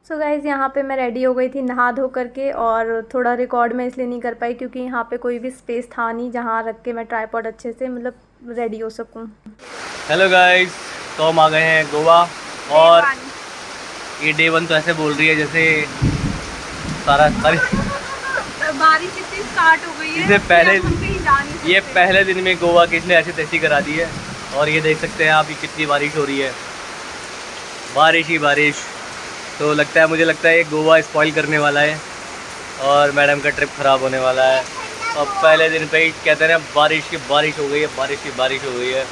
So guys यहाँ पे मैं रेडी हो गई थी नहा धो करके, और थोड़ा रिकॉर्ड मैं इसलिए नहीं कर पाई क्योंकि यहाँ पे कोई भी स्पेस था नहीं जहाँ रख के मैं ट्राइपॉड अच्छे से मतलब रेडी हो सकूँ। हेलो गाइस, तो हम आ गए हैं गोवा। और ये डे 1 तो ऐसे बोल रही है जैसे सारी बारिश इतनी स्टार्ट हो गई है। इससे पहले हम कहीं जा नहीं सकते। ये पहले दिन में गोवा की इसने ऐसी तैसी करा दी है। और ये देख सकते हैं आप, ये कितनी बारिश हो रही है, बारिश ही बारिश। तो मुझे लगता है ये गोवा स्पॉइल करने वाला है और मैडम का ट्रिप ख़राब होने वाला है। और पहले दिन पे ही कहते हैं ना, बारिश की बारिश हो गई है, बारिश की बारिश हो गई है।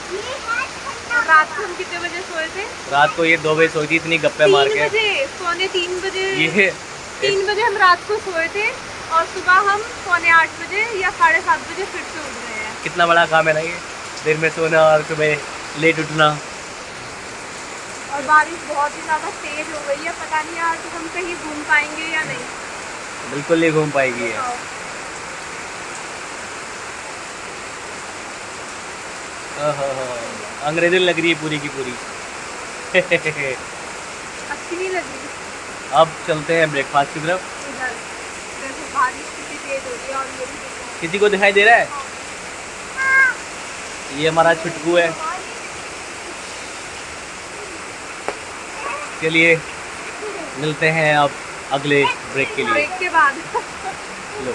रात को हम कितने बजे सोए थे? रात को ये 2 बजे सोई थी, इतनी गप्पे मार के। 3 बजे ये 3 बजे हम रात को सोए थे और सुबह हम 7:45 बजे या 7:30 बजे फिर से उठ गए हैं। कितना बड़ा काम है ना ये, दिन में सोना और सुबह लेट उठना। और बारिश बहुत ही ज़्यादा तेज हो गई है, पता नहीं यार तो हम कहीं घूम पाएंगे या नहीं। बिल्कुल नहीं घूम पाएगी ये। अंग्रेजी लग रही है पूरी की पूरी। अच्छी नहीं लगी। अब चलते हैं ब्रेकफास्ट की तरफ। बारिश कितनी तेज हो रही है और ये भी किसी को दिखाई दे रहा है? ये हमारा छुटकू है। चलिए मिलते हैं अब अगले ब्रेक के लिए। ब्रेक के बाद। लो।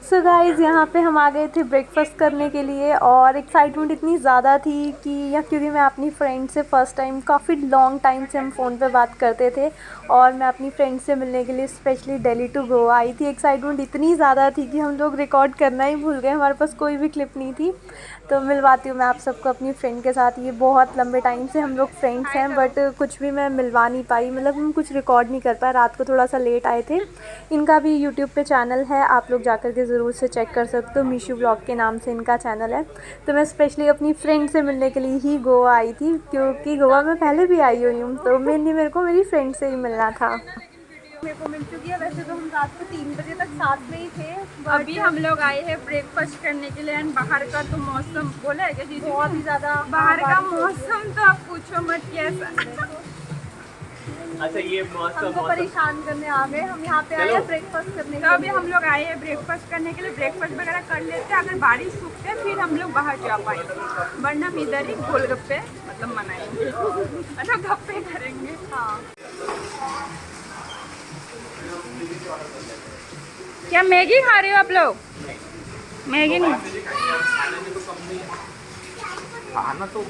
सो गाइज़ यहाँ पे हम आ गए थे ब्रेकफास्ट करने के लिए, और एक्साइटमेंट इतनी ज़्यादा थी कि क्योंकि मैं अपनी फ्रेंड से फ़र्स्ट टाइम, काफ़ी लॉन्ग टाइम से हम फ़ोन पे बात करते थे और मैं अपनी फ्रेंड से मिलने के लिए स्पेशली दिल्ली टू गोवा आई थी। एक्साइटमेंट इतनी ज़्यादा थी कि हम लोग रिकॉर्ड करना ही भूल गए, हमारे पास कोई भी क्लिप नहीं थी। तो मिलवाती हूँ मैं आप सबको अपनी फ्रेंड के साथ। ये बहुत लंबे टाइम से हम लोग फ्रेंड्स हैं, बट कुछ भी मैं मिलवा नहीं पाई, मतलब हम कुछ रिकॉर्ड नहीं कर पाए, रात को थोड़ा सा लेट आए थे। इनका भी यूट्यूब पे चैनल है, आप लोग जाकर के ज़रूर से चेक कर सकते हो, मीशू ब्लॉग के नाम से इनका चैनल है। तो मैं स्पेशली अपनी फ्रेंड से मिलने के लिए ही गोवा आई थी, क्योंकि गोवा में पहले भी आई हुई हूँ, तो मेनली मेरे को मेरी फ्रेंड से ही मिलना था। मेरे को मिल चुकी है। वैसे तो हम रात को 3 बजे तक साथ में ही थे। अभी हम लोग आए हैं ब्रेकफास्ट करने के लिए, एंड बाहर का तो मौसम बोला है कि बहुत ही ज़्यादा बाहर का मौसम तो आप पूछो मत कैसा। अच्छा, ये हमको परेशान करने आ गए। हम यहाँ पे आए हैं ब्रेकफास्ट करने तो अभी हम लोग आए हैं ब्रेकफास्ट करने के लिए, ब्रेकफास्ट वगैरह कर लेते हैं। अगर बारिश रुकते फिर हम लोग बाहर जा पाएंगे, वरना हम इधर ही गोलगप्पे मतलब मनाएंगे, मतलब गप्पे करेंगे। हाँ। क्या मैगी खा रहे हो आप लोग? मैगी नहीं खाना तो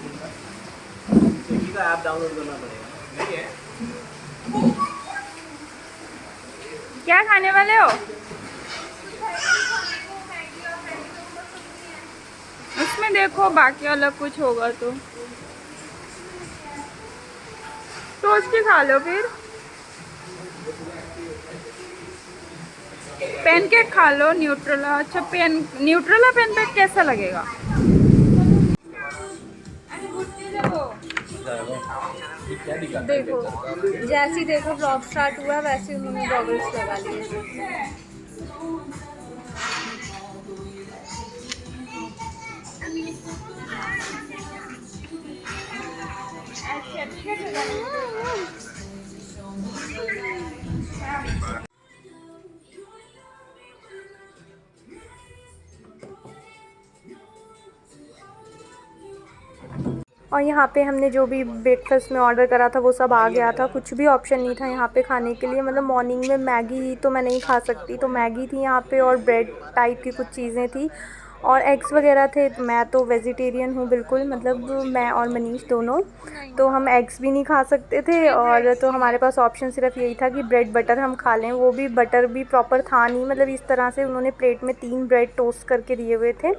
स्विगी का ऐप डाउनलोड करना पड़ेगा। नहीं है? क्या खाने वाले हो? उसमें देखो बाकी अलग कुछ होगा तो सोच के खा लो। फिर पैनकेक खा लो, न्यूट्रेला। अच्छा, न्यूट्रेला पैनकेक कैसा लगेगा? देखो, जैसे ही देखो ब्लॉग स्टार्ट हुआ वैसे उन्होंने गॉगल्स लगा लिए। और यहाँ पे हमने जो भी ब्रेकफास्ट में ऑर्डर करा था वो सब आ गया था। कुछ भी ऑप्शन नहीं था यहाँ पे खाने के लिए, मतलब मॉर्निंग में मैगी तो मैं नहीं खा सकती, तो मैगी थी यहाँ पे और ब्रेड टाइप की कुछ चीज़ें थी और एग्स वगैरह थे। मैं तो वेजिटेरियन हूँ बिल्कुल, मतलब मैं और मनीष दोनों, तो हम एग्स भी नहीं खा सकते थे। और तो हमारे पास ऑप्शन सिर्फ यही था कि ब्रेड बटर हम खा लें, वो भी बटर भी प्रॉपर था नहीं, मतलब इस तरह से उन्होंने प्लेट में 3 ब्रेड टोस्ट करके दिए हुए थे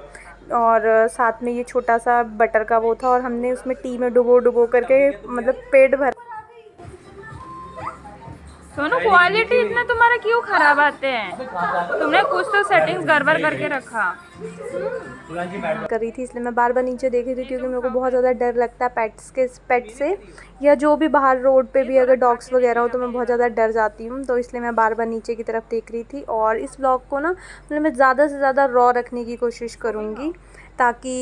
और साथ में ये छोटा सा बटर का वो था, और हमने उसमें टी में डुबो करके मतलब पेट भर। दोनों क्वालिटी इतना तुम्हारा क्यों खराब आते हैं? तुमने कुछ तो सेटिंग्स गड़बड़ करके रखा कर रही थी, इसलिए मैं बार बार नीचे देख रही थी, क्योंकि मेरे को बहुत ज़्यादा डर लगता है पेट से, या जो भी बाहर रोड पे भी अगर डॉग्स वगैरह हो तो मैं बहुत ज़्यादा डर जाती हूँ, तो इसलिए मैं बार बार नीचे की तरफ देख रही थी। और इस व्लॉग को ना मतलब मैं ज़्यादा से ज़्यादा रॉ रखने की कोशिश करूँगी, ताकि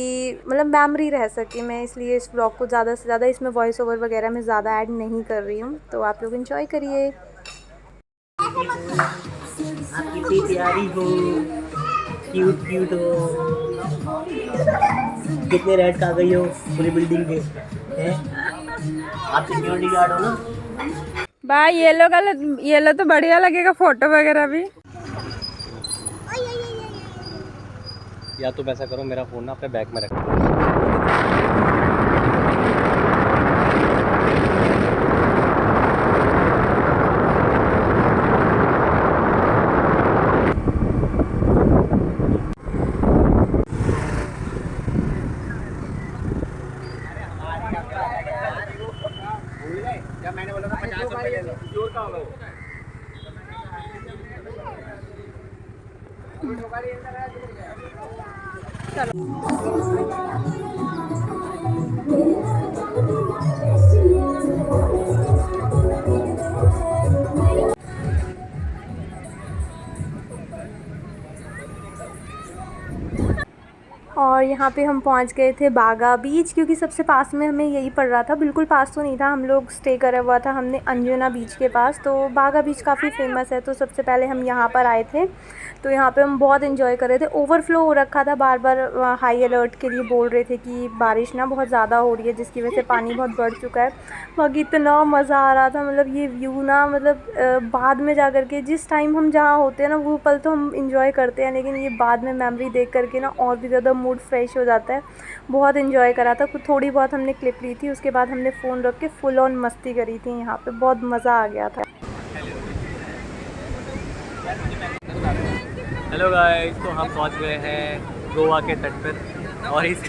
मतलब मेमोरी रह सके। मैं इसलिए इस ब्लॉग को ज़्यादा से ज़्यादा इसमें वॉइस ओवर वगैरह में ज़्यादा ऐड नहीं कर रही हूँ, तो आप लोग एंजॉय करिए। आप कितनी प्यारी हो, क्यूट क्यूट हो, कितने रेड खा गई हो पूरी बिल्डिंग के हैं? आप सिक्योरिटी गार्ड हो ना? भाई येलो तो बढ़िया लगेगा फोटो वगैरह भी। या तो ऐसा करो, मेरा फ़ोन ना अपने बैग में रखो। मैंने बोला था 50 रुपए ले लो। जोर का होगा वो। और यहाँ पे हम पहुँच गए थे बागा बीच, क्योंकि सबसे पास में हमें यही पड़ रहा था। बिल्कुल पास तो नहीं था, हम लोग स्टे करा हुआ था हमने अंजुना बीच के पास। तो बागा बीच काफ़ी फेमस है, तो सबसे पहले हम यहाँ पर आए थे। तो यहाँ पे हम बहुत एंजॉय कर रहे थे। ओवरफ्लो हो रखा था, बार बार हाई अलर्ट के लिए बोल रहे थे कि बारिश ना बहुत ज़्यादा हो रही है, जिसकी वजह से पानी बहुत बढ़ चुका है। बाकी इतना मज़ा आ रहा था, मतलब ये व्यू ना, मतलब बाद में जा कर के जिस टाइम हम जहाँ होते हैं ना वो पल तो हम इंजॉय करते हैं, लेकिन ये बाद में मेमोरी देख करके ना और भी ज़्यादा मूड फ्रेश हो जाता है। बहुत एंजॉय करा था, कुछ थोड़ी बहुत हमने क्लिप ली थी, उसके बाद हमने फ़ोन रख के फुल ऑन मस्ती करी थी। यहाँ पे बहुत मज़ा आ गया था। हेलो गाइस, तो हम पहुंच गए हैं गोवा के तट पर और इस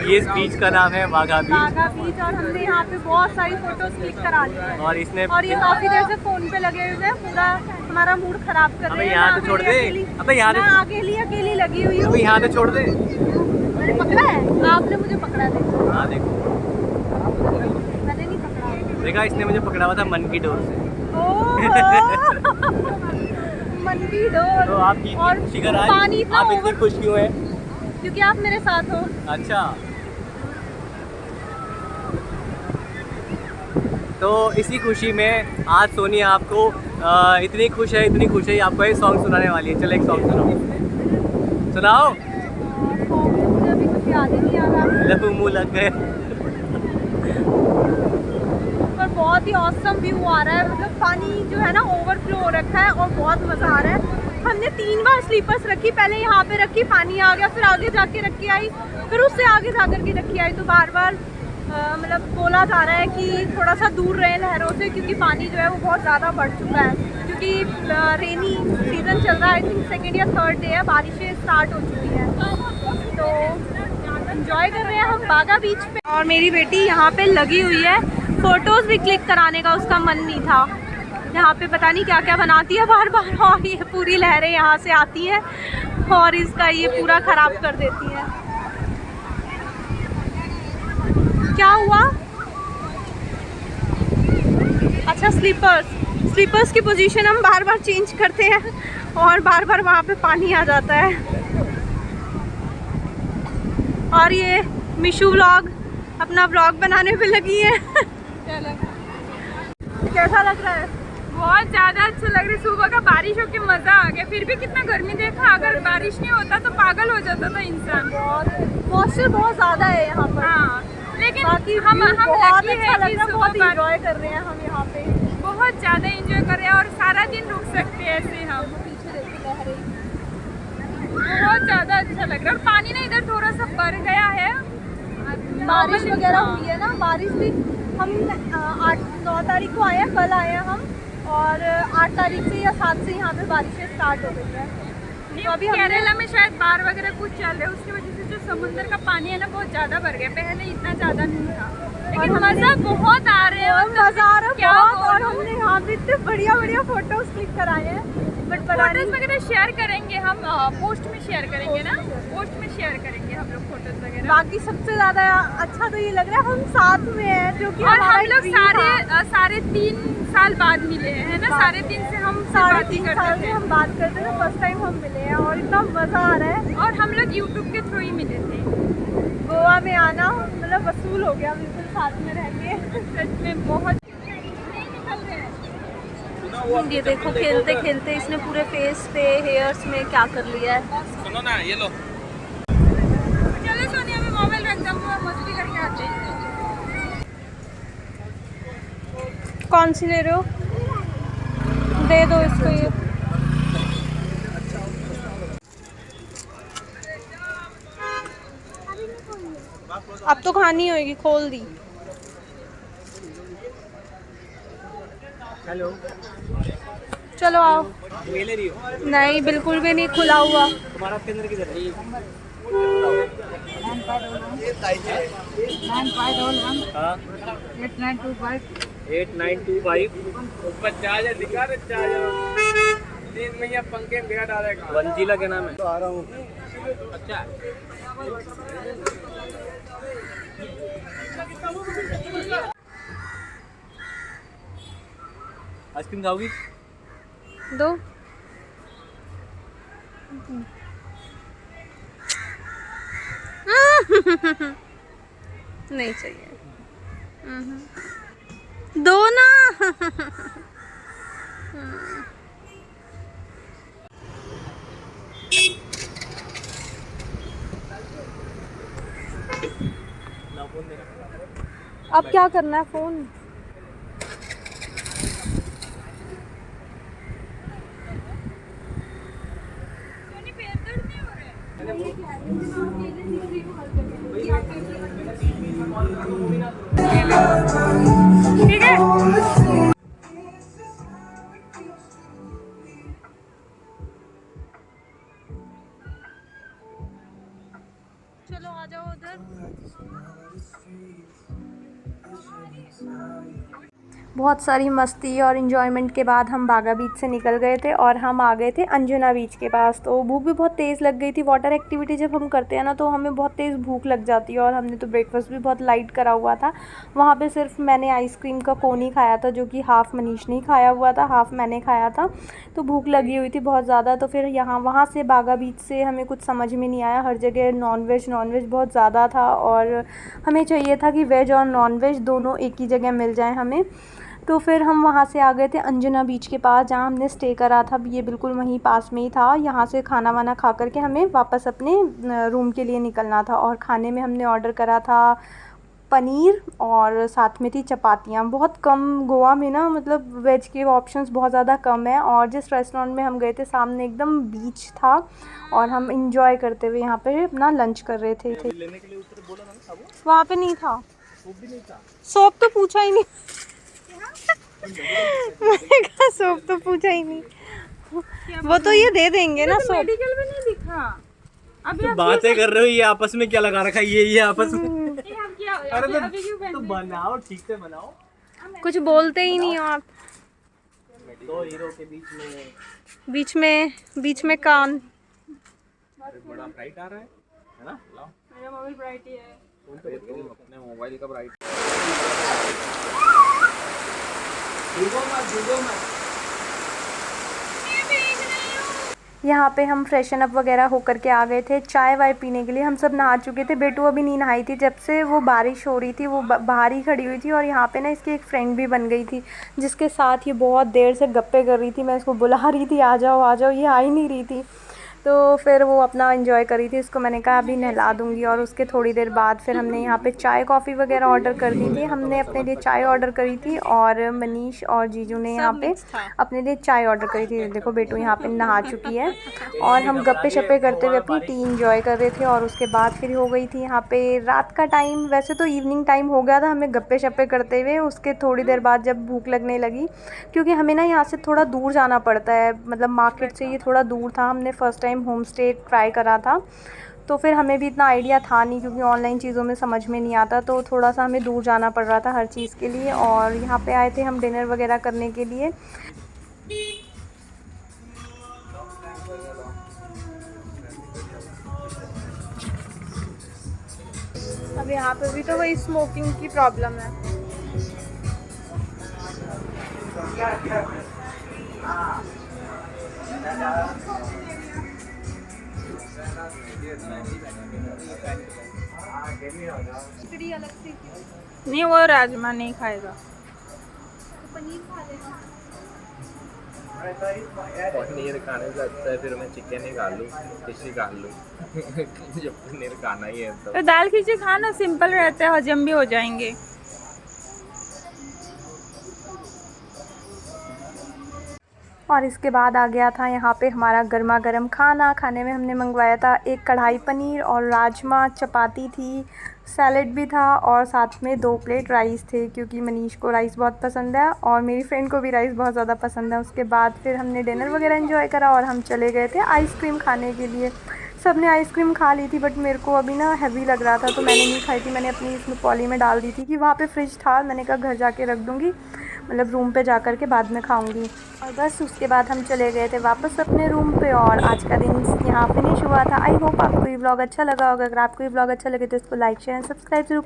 ये बीच का नाम है बागा बीच। बागा बीच, और हमने यहाँ पे बहुत सारी फोटोज क्लिक करा ली है। और इसने और ये काफ़ी देर से फ़ोन पे लगे हुए हैं, पूरा हमारा मूड ख़राब कर रहे हैं। अबे यहाँ तो छोड़ दे, अबे यहाँ मैं अकेली लगी हुई हूँ। अबे यहाँ तो छोड़ दे। मैंने पकड़ा है, आपने मुझे पकड़ा देखो। हाँ देखो, मैंने नहीं पकड़ा। देखा, इसने मुझे पकड़ा हुआ था मन की डोर से। मन की डोर। तो आप और खुशी का राज, पानी इतना आप इतनी खुश क्यों हैं? क्योंकि आप मेरे साथ हो। अच्छा, तो इसी खुशी में आज सोनी आपको इतनी खुश है आपको एक सॉन्ग सुनाने वाली है। चलो एक सॉन्ग सुनाओ। मुझे अभी कुछ याद ही नहीं आ रहा, लहू मुँह लग गए। पर बहुत ही ऑसम व्यू आ रहा है। मतलब पानी जो है ना ओवरफ्लो हो रखा है और बहुत मज़ा आ रहा है। हमने 3 बार स्लीपर्स रखी, पहले यहाँ पे रखी, पानी आ गया, फिर आगे जाके रखी आई, फिर उससे आगे जा कर के रखी आई। तो बार बार मतलब बोला जा रहा है कि थोड़ा सा दूर रहें लहरों से, क्योंकि पानी जो है वो बहुत ज़्यादा बढ़ चुका है। क्योंकि रेनी सीज़न चल रहा है, आई थिंक 2nd या 3rd डे है, बारिशें स्टार्ट हो चुकी हैं। तो एंजॉय कर रहे हैं हम बागा बीच पे। और मेरी बेटी यहाँ पे लगी हुई है, फ़ोटोज़ भी क्लिक कराने का उसका मन नहीं था। यहाँ पे पता नहीं क्या क्या बनाती है बार बार, और ये पूरी लहरें यहाँ से आती हैं और इसका ये पूरा ख़राब कर देती हैं। क्या हुआ? अच्छा, स्लीपर्स की पोजीशन हम बार बार चेंज करते हैं और बार बार वहाँ पे पानी आ जाता है। और ये मिशू व्लॉग अपना व्लॉग बनाने पे लगी है। कैसा लग रहा है? बहुत ज़्यादा अच्छा लग रहा है। सुबह का बारिश होके मज़ा आ गया, फिर भी कितना गर्मी देखा। अगर बारिश नहीं होता तो पागल हो जाता था इंसान। मॉइस्चर बहुत ज़्यादा है यहाँ पर। हाँ, लेकिन बाकी हम बहुत लकी अच्छा है लग कि रहा है, सुबह बहुत एंजॉय कर रहे हैं हम यहाँ पे। बहुत ज़्यादा एंजॉय कर रहे हैं और सारा दिन रुक सकते हैं ऐसे हम। पीछे देखिए लहरें। बहुत ज़्यादा अच्छा लग रहा है। और पानी ना इधर थोड़ा सा बढ़ गया है, बारिश वगैरह हुई है ना, बारिश भी। हम 8-9 तारीख को आए हैं, कल आए हैं हम, और 8 तारीख से या 7 से यहाँ पे बारिशें स्टार्ट हो गई है। तो अभी केरला में शायद बाढ़ वगैरह कुछ चल रहा है, उसकी वजह से जो समुद्र का पानी है ना बहुत ज़्यादा बढ़ गया। पहले इतना ज़्यादा नहीं था, लेकिन मज़ा बहुत आ रहे हैं। मज़ा आ रहा है क्या बहुत। और हमने यहाँ पे इतने बढ़िया फोटोज क्लिक कराए हैं। बट पता फोटोज नहीं वगैरह शेयर करेंगे हम, पोस्ट में शेयर करेंगे ना, पोस्ट में शेयर करेंगे हम लोग फोटोज वगैरह। बाकी सबसे ज़्यादा अच्छा तो ये लग रहा है हम साथ में हैं, जो कि और हमारा हम लोग dream था। साढ़े 3 साल बाद मिले हैं, है ना, हाँ। 3.5 से हम साढ़े बात ही 3 करते साल से थे। हम बात करते थे, फर्स्ट टाइम हम मिले हैं और इतना मज़ा आ रहा है। और हम लोग यूट्यूब के थ्रू ही मिले थे। गोवा में आना मतलब वसूल हो गया, बिल्कुल साथ में रह के। सच में बहुत ये देखो खेलते खेलते इसने पूरे फेस पे हेयर्स में क्या कर लिया है। सुनो ना, ये लो। चलो सोनिया, में मोबाइल रख दो, मस्ती करके आते हैं। कौन सी ले रहे हो? दे दो इसको ये। अब तो खानी होगी, खोल दी। हेलो, चलो आओ। ये ले रही हो? नहीं, बिल्कुल भी नहीं खुला हुआ। तुम्हारा इसके अंदर किधर है? हाँ, 8925 ऊपर चार्जर दिखा रहे, चार्जर 3 महीना पंखे में बिगाड़ डालेगा। वंजीला क्या नाम है? तो आ रहा हूँ। अच्छा, आइसक्रीम खाओगी? दो। नहीं चाहिए। दो ना। अब क्या करना है फोन? सोनी पैर दर्द नहीं हो रहे? ठीक है। चलो आ जाओ उधर। बहुत सारी मस्ती और इन्जॉयमेंट के बाद हम बागा बीच से निकल गए थे और हम आ गए थे अंजुना बीच के पास। तो भूख भी बहुत तेज़ लग गई थी। वाटर एक्टिविटी जब हम करते हैं ना तो हमें बहुत तेज़ भूख लग जाती है और हमने तो ब्रेकफास्ट भी बहुत लाइट करा हुआ था। वहाँ पे सिर्फ मैंने आइसक्रीम का कोन ही खाया था, जो कि हाफ़ मनीष ने खाया हुआ था, हाफ़ मैंने खाया था। तो भूख लगी हुई थी बहुत ज़्यादा। तो फिर वहाँ से बागा बीच से हमें कुछ समझ में नहीं आया। हर जगह नॉन-वेज बहुत ज़्यादा था और हमें चाहिए था कि वेज और नॉन-वेज दोनों एक ही जगह मिल जाए हमें। तो फिर हम वहाँ से आ गए थे अंजुना बीच के पास, जहाँ हमने स्टे करा था। ये बिल्कुल वहीं पास में ही था। यहाँ से खाना वाना खा कर के हमें वापस अपने रूम के लिए निकलना था। और खाने में हमने ऑर्डर करा था पनीर और साथ में थी चपातियाँ। बहुत कम गोवा में ना, मतलब वेज के ऑप्शंस बहुत ज़्यादा कम है। और जिस रेस्टोरेंट में हम गए थे सामने एकदम बीच था और हम इंजॉय करते हुए यहाँ पे अपना लंच कर रहे थे। लेने के लिए ऊपर बोला ना साबु? वहाँ पे नहीं था, सूप भी नहीं था। सोप तो पूछा ही नहीं। मैंने कहा सोप तो पूछा ही नहीं। वो तो ये दे देंगे ना सोप। मेडिकल में नहीं दिखा। अभी तो बातें कर रहे हो, ये आपस में क्या लगा रखा है? ये आपस में हम क्या अरे अभी क्यों तो बनाओ, ठीक से बनाओ। कुछ बोलते ही नहीं हो आप। दो हीरो के बीच में कान। बड़ा ब्राइट आ रहा है ना? लाओ, मेरा मोबाइल ब्राइट ही है। अपने मोबाइल का ब्राइट। यहाँ पे हम फ्रेशन अप वगैरह होकर के आ गए थे चाय वाय पीने के लिए। हम सब नहा चुके थे। बेटू अभी नहीं नहाई थी, जब से वो बारिश हो रही थी वो बाहर ही खड़ी हुई थी। और यहाँ पे ना इसकी एक फ्रेंड भी बन गई थी, जिसके साथ ये बहुत देर से गप्पे कर रही थी। मैं इसको बुला रही थी आ जाओ, ये आ ही नहीं रही थी। तो फिर वो अपना एंजॉय करी थी। इसको मैंने कहा अभी नहला दूँगी। और उसके थोड़ी देर बाद फिर हमने यहाँ पे चाय कॉफ़ी वगैरह ऑर्डर कर दी थी। हमने अपने लिए चाय ऑर्डर करी थी और मनीष और जीजू ने यहाँ पे अपने लिए चाय ऑर्डर करी थी। देखो बेटू यहाँ पे नहा चुकी है और हम गप्पे शप्पे करते हुए अपनी टी इंजॉय कर रहे थे। और उसके बाद फिर हो गई थी यहाँ पे रात का टाइम। वैसे तो इवनिंग टाइम हो गया था हमें गप्पे शप्पे करते हुए। उसके थोड़ी देर बाद जब भूख लगने लगी, क्योंकि हमें ना यहाँ से थोड़ा दूर जाना पड़ता है, मतलब मार्केट से ये थोड़ा दूर था। हमने first time home stay try करा था, तो फिर हमें भी इतना आइडिया था नहीं, क्योंकि ऑनलाइन चीज़ों में समझ में नहीं आता। तो थोड़ा सा हमें दूर जाना पड़ रहा था हर चीज़ के लिए। और यहाँ पे आए थे हम डिनर वगैरह करने के लिए। अब यहाँ पे भी तो वही स्मोकिंग की प्रॉब्लम है। अलग से नहीं, वो राजमा नहीं खाएगा। पनीर खा लेगा। पनीर खाने से अच्छा है फिर मैं चिकन ही खा लूँ, फिश ही खा लूँ। जब पनीर खाना ही है तो दाल खिचड़ी खाना सिंपल रहता है, हजम भी हो जाएंगे। और इसके बाद आ गया था यहाँ पे हमारा गर्मा गर्म खाना। खाने में हमने मंगवाया था एक कढ़ाई पनीर और राजमा, चपाती थी, सैलेड भी था और साथ में 2 प्लेट राइस थे, क्योंकि मनीष को राइस बहुत पसंद है और मेरी फ्रेंड को भी राइस बहुत ज़्यादा पसंद है। उसके बाद फिर हमने डिनर वगैरह एंजॉय करा और हम चले गए थे आइसक्रीम खाने के लिए। सब ने आइसक्रीम खा ली थी बट मेरे को अभी ना हैवी लग रहा था तो मैंने नहीं खाई थी। मैंने अपनी इसमें पॉली में डाल दी थी कि वहाँ पे फ्रिज था, मैंने कहा घर जाके रख दूँगी, मतलब रूम पे जा कर के बाद में खाऊंगी। और बस उसके बाद हम चले गए थे वापस अपने रूम पे और आज का दिन यहाँ फिनिश हुआ था। आई होप आपको ये व्लॉग अच्छा लगा होगा। अगर आपको ये व्लॉग अच्छा लगे तो इसको लाइक शेयर एंड सब्सक्राइब जरूर